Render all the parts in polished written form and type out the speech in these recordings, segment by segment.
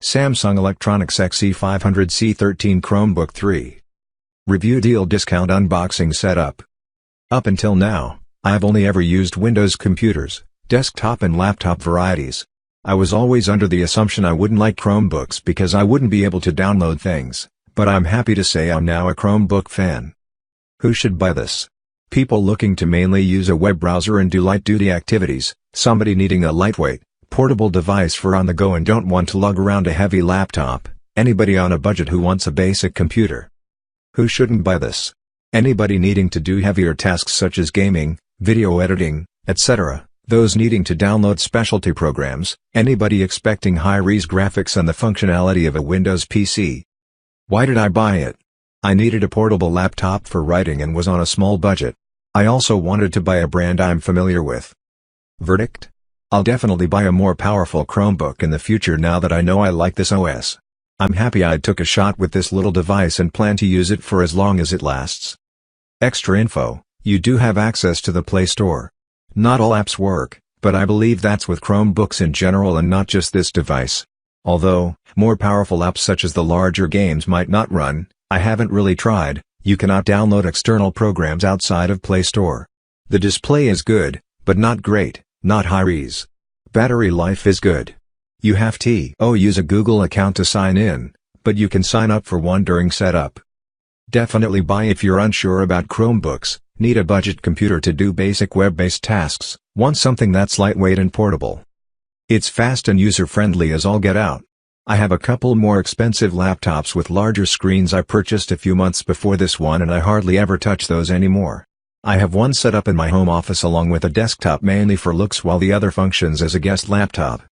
Samsung Electronics XE500C13 Chromebook 3. Review Deal Discount Unboxing Setup. Up until now, I have only ever used Windows computers, desktop and laptop varieties. I was always under the assumption I wouldn't like Chromebooks because I wouldn't be able to download things, but I'm happy to say I'm now a Chromebook fan. Who should buy this? People looking to mainly use a web browser and do light-duty activities, somebody needing a lightweight, portable device for on the go and don't want to lug around a heavy laptop, anybody on a budget who wants a basic computer. Who shouldn't buy this? Anybody needing to do heavier tasks such as gaming, video editing, etc., those needing to download specialty programs, anybody expecting high-res graphics and the functionality of a Windows PC. Why did I buy it? I needed a portable laptop for writing and was on a small budget. I also wanted to buy a brand I'm familiar with. Verdict? I'll definitely buy a more powerful Chromebook in the future now that I know I like this OS. I'm happy I took a shot with this little device and plan to use it for as long as it lasts. Extra info: you do have access to the Play Store. Not all apps work, but I believe that's with Chromebooks in general and not just this device. Although, more powerful apps such as the larger games might not run, I haven't really tried. You cannot download external programs outside of Play Store. The display is good, but not great, not high-res. Battery life is good. You have to use a Google account to sign in, but you can sign up for one during setup. Definitely buy if you're unsure about Chromebooks, need a budget computer to do basic web-based tasks, want something that's lightweight and portable. It's fast and user-friendly as all get out. I have a couple more expensive laptops with larger screens I purchased a few months before this one and I hardly ever touch those anymore. I have one set up in my home office along with a desktop mainly for looks while the other functions as a guest laptop.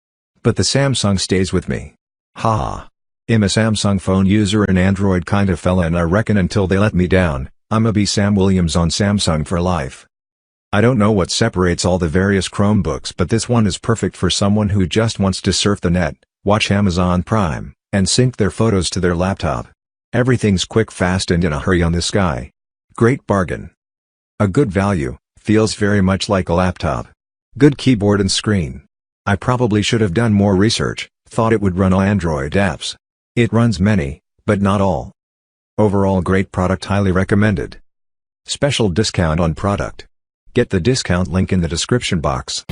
But the Samsung stays with me. Haha. I'm a Samsung phone user and Android kind of fella and I reckon until they let me down, I'ma be Sam Williams on Samsung for life. I don't know what separates all the various Chromebooks but this one is perfect for someone who just wants to surf the net, watch Amazon Prime, and sync their photos to their laptop. Everything's quick, fast and in a hurry on this guy. Great bargain. A good value, feels very much like a laptop. Good keyboard and screen. I probably should have done more research, thought it would run all Android apps. It runs many, but not all. Overall great product, highly recommended. Special discount on product. Get the discount link in the description box.